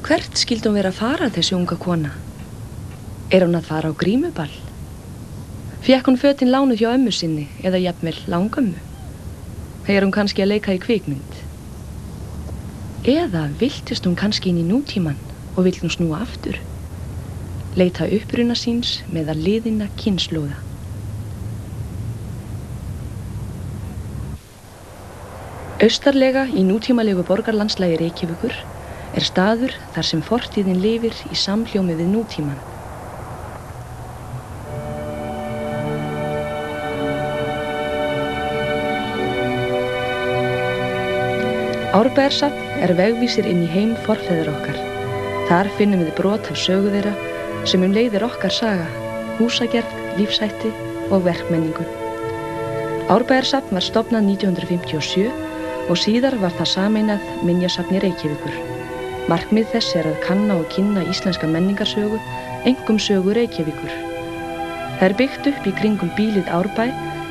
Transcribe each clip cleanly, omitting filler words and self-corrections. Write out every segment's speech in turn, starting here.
Hvert skyldi hún vera að fara, þessi unga kona? Hún að fara á grímuball? Fékk hún fötin lánuð hjá ömmu sinni eða jafnvel langömmu? Hún kannski að leika í kvikmynd? Eða viltist hún kannski inn í nútíman og vill hún snúa aftur? Leita uppruna síns meðal liðinna kynslóða. Austarlega í nútímalegu borgarlandslagi Reykjavíkur staður þar sem fortíðin lifir í samhljómi við nútíman. Árbæjarsafn vegvísir inn í heim forfeðra okkar. Þar finnum við brot af sögu þeirra sem leiðir okkar saga, húsagerð, lífshætti og verkmenningu. Árbæjarsafn var stofnað 1957 og síðar var það sameinað Minjasafni Reykjavíkur. Markmið þess að kanna og kynna íslenska menningarsögu, einkum sögu Reykjavíkur. Það byggt upp í kringum býlið Árbæ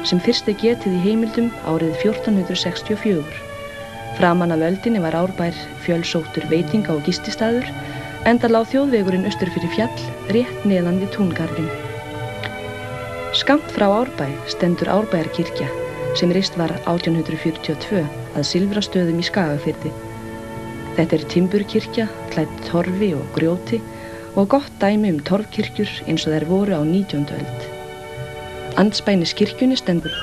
sem fyrst getið í heimildum árið 1464. Framan af öldinni var Árbær fjölsóttur veitinga- og gististaður, enda lá þjóðvegurinn austur fyrir fjall rétt neðan við túngarðinn. Skammt frá Árbæ stendur Árbæjarkirkja sem reist var 1842 að Silfrastöðum í Skagafirði. Þetta timburkirkja, klædd torfi og grjóti og gott dæmi torfkirkjur eins og þær voru á 19. öld. Andspænis kirkjunni stendur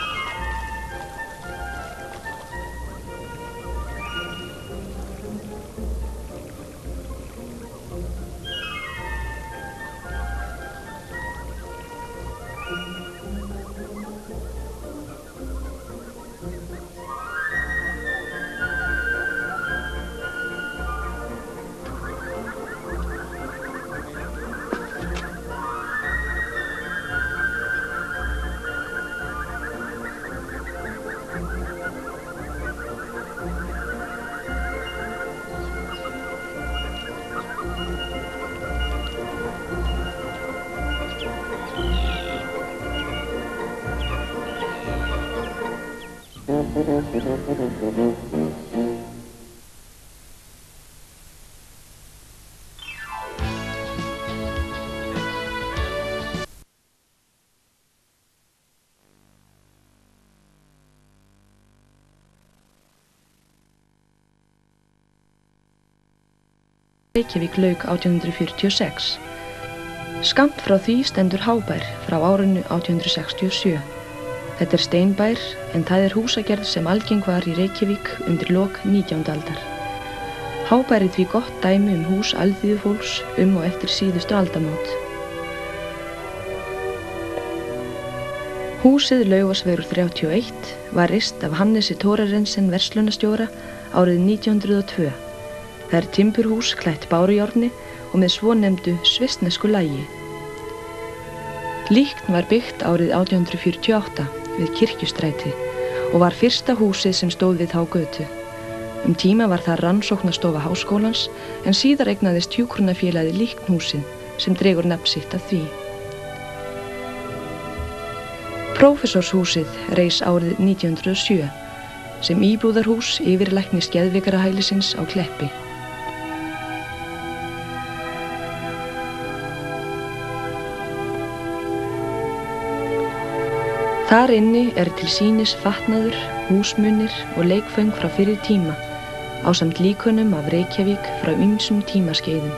Reykjavík lauk 1846. Skammt frá því stendur Hábær frá árinu 1867. Þetta steinbær en það húsagerð sem algeng var í Reykjavík undir lok 19. aldar. Hábær því gott dæmi hús alþýðufólks og eftir síðustu aldamót. Húsið Laugavegur 31 var reist af Hannesi Thorarensen verslunarstjóra árið 1902. Það timburhús klætt bárujárni og með svonefndu svissnesku lagi. Líkn var byggt árið 1848 við Kirkjustræti og var fyrsta húsið sem stóð við þá götu. Tíma var það rannsóknastofa háskólans en síðar eignaðist hjúkrunarfélagið Líknhúsið sem dregur nafn sitt af því. Prófessorshúsið reis árið 1907 sem íbúðarhús yfirlæknis geðvikarahælisins á Kleppi. Þar inni til sýnis fatnaður, húsmunir og leikföng frá fyrri tíma, ásamt líkunum af Reykjavík frá ýmsum tímaskeiðum.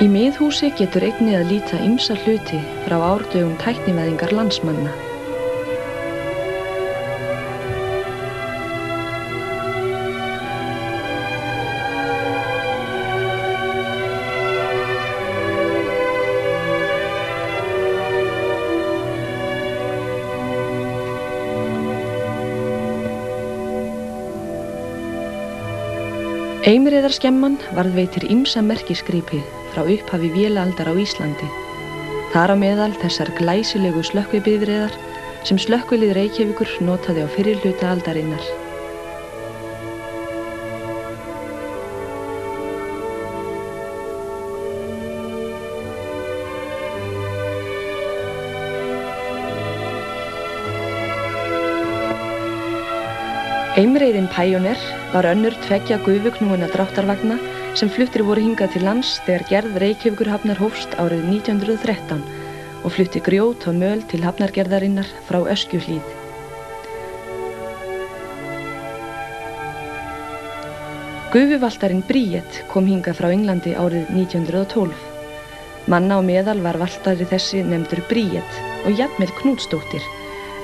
Í miðhúsi getur einnig að líta ýmsa hluti frá árdögum tæknivæðingar landsmanna. Eimreiðarskemman varð veitir ýmsa merkiskripi frá upphafi vélaaldar á Íslandi. Þar á meðal þessar glæsilegu slökkvibifreiðar sem slökkvilið Reykjavíkur notaði á fyrri hluta aldarinnar. Eimreiðin Pioneer var önnur tveggja gufuknúinna dráttarvagna sem fluttir voru hingað til lands þegar gerð Reykjavíkurhafnar hófst árið 1913 og flutti grjót og möl til hafnargerðarinnar frá Öskjuhlíð. Gufuvaltarinn Bríet kom hingað frá Englandi árið 1912. Manna á meðal var valtari þessi nefndur Bríet og jafnvel Knútsdóttir,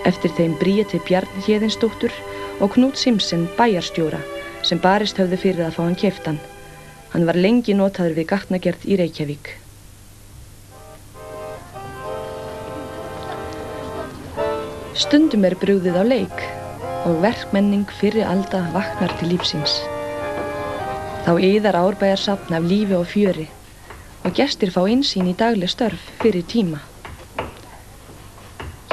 eftir þeim Bríeti Bjarnhéðinsdóttur og Knút Simsen bæjarstjóra sem barist höfðu fyrir að fá hann keyptan. Hann var lengi notaður við gatnagerð í Reykjavík. Stundum er brugðið á leik og verkmenning fyrri alda vaknar til lífsins. Þá iðar Árbæjarsafn af lífi og fjöri og gestir fá innsýn í dagleg störf fyrir tíma.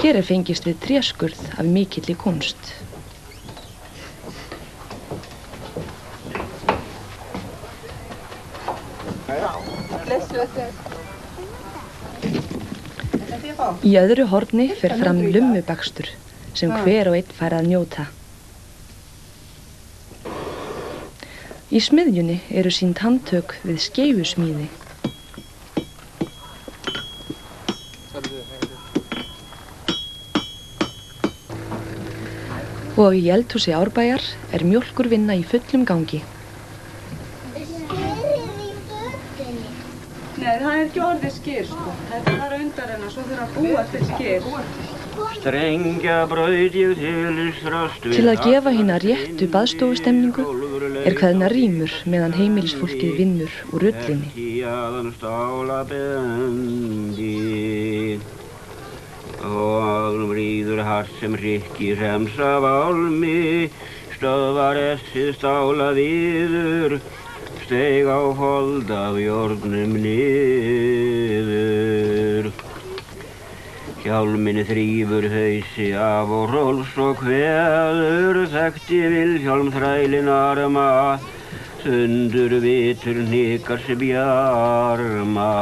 Hér er fengist við tréskurð af mikilli kunst. Í öðru horni fer fram lummubakstur sem hver og einn fær að njóta. Í smiðjunni eru sýnd handtök við skeifusmíði. Og í eldhúsi Árbæjar er mjólkurvinna í fullum gangi. Nei, það er ekki orðið skyr, sko. Þetta er undar hennar, svo þurfa að búa til skyr. Til að gefa hina réttu baðstofustemningu er kveðnar rímur meðan heimilisfólkið vinnur úr ullinni. Og bríður hart sem hrykkir hems af álmi, stöðvar essið stála viður, steig á hold af járnum niður. Hjálminn þrífur hausi af og róls og kveður, þekkti Vilhjálm þrælinn arma, sundur vitur hnikars bjarma.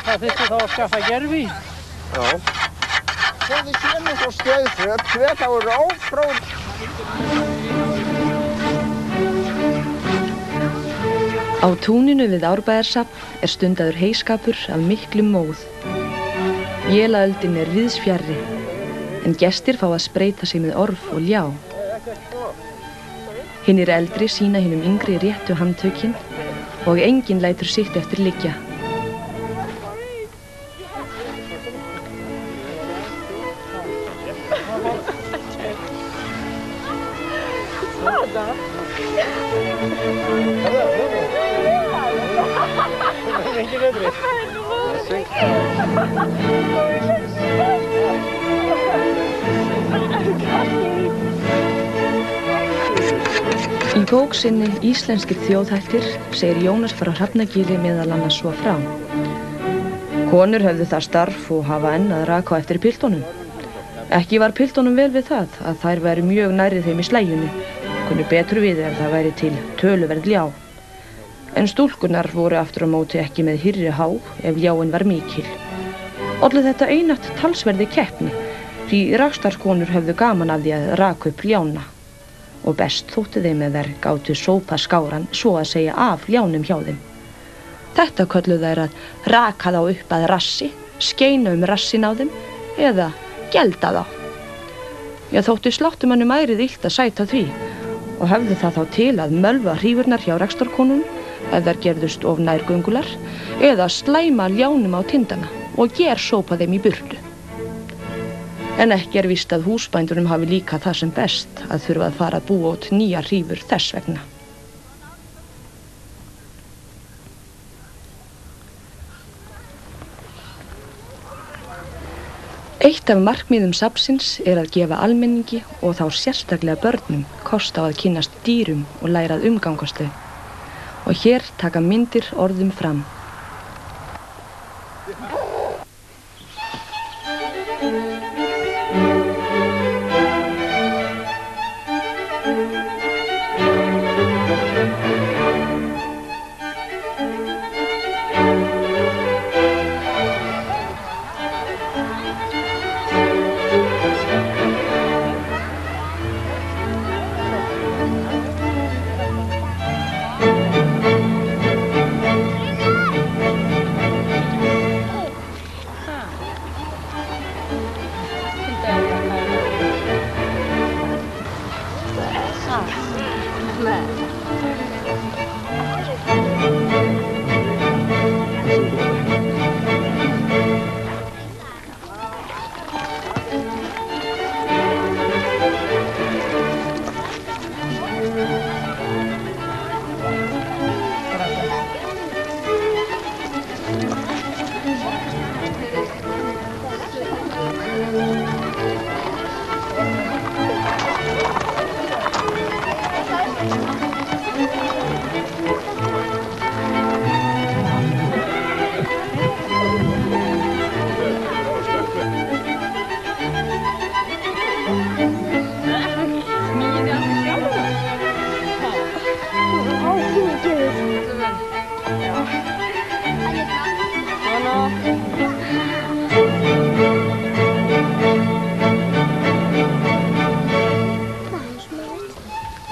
Það þurfti þá að skaffa gerfi? Já. Þegar þið séum nú svo skeiðföt, þá eru ófróð. Á túninu við Árbæjarsafn er stundaður heyskapur af miklum móð. Vélaöldin er víðs fjarri, en gestir fá að spreyta sig með orf og ljá. Hinir eldri sýna hinum yngri réttu handtökin og enginn lætur sitt eftir liggja. Í bók sinni Íslenskir þjóðhættir segir Jónas frá Hrafnagili meðal annars svo frá. Konur höfðu það starf og hafa enn að raka á eftir piltunum. Ekki var piltunum vel við það að þær væri mjög nærri þeim í slægjunni, kunnu betur við ef það væri til töluverð ljá. En stúlkunar voru aftur á móti ekki með hýrri há ef ljáin var mikil. Olli þetta einatt talsverði keppni, því rakstarskonur höfðu gaman af því að raka upp ljána. Og best þótti þeim að þær gátu sópa skáran svo að segja af ljánum hjá þeim. Þetta kölluðu þær að raka þá upp að rassi, skeina rassin á þeim eða gelda þá. Já, þótti sláttumannum ærið illt að sæta því og höfðu það þá til að mölva hrífurnar hjá rekstarkonunum ef þær gerðust of nærgöngular eða slæma ljánum á tindana og gersópa þeim í burtu. En ekki er víst að húsbændunum hafi líka það sem best að þurfa að fara að búa út nýjar hrífur þess vegna. Eitt af markmiðum safnsins er að gefa almenningi og þá sérstaklega börnum kost á að kynnast dýrum og læra að umgangast þau. Og hér taka myndir orðum fram.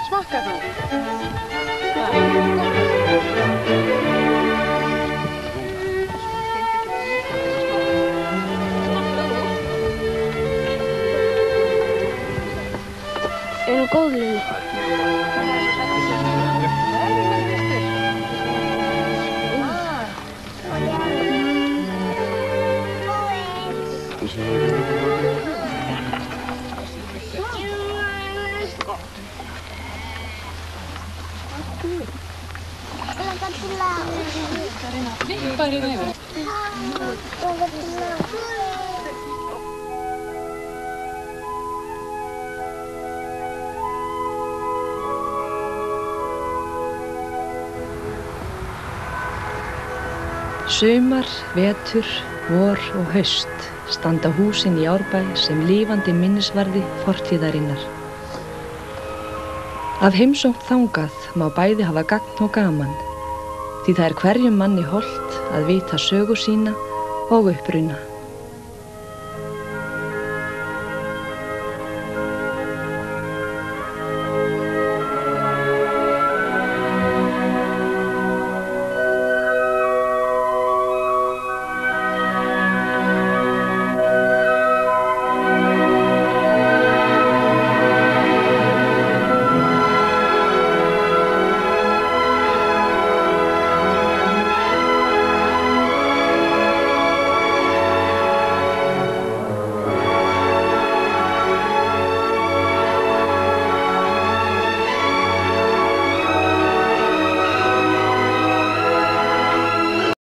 Smakka þú. Er hún góð, Lilli? Sumar, vetur, vor og haust standa húsin í Árbæ sem lifandi minnisvarði fortíðarinnar. Af heimsókn þangað má bæði hafa gagn og gaman, því það er hverjum manni hollt að vita sögu sína og uppruna.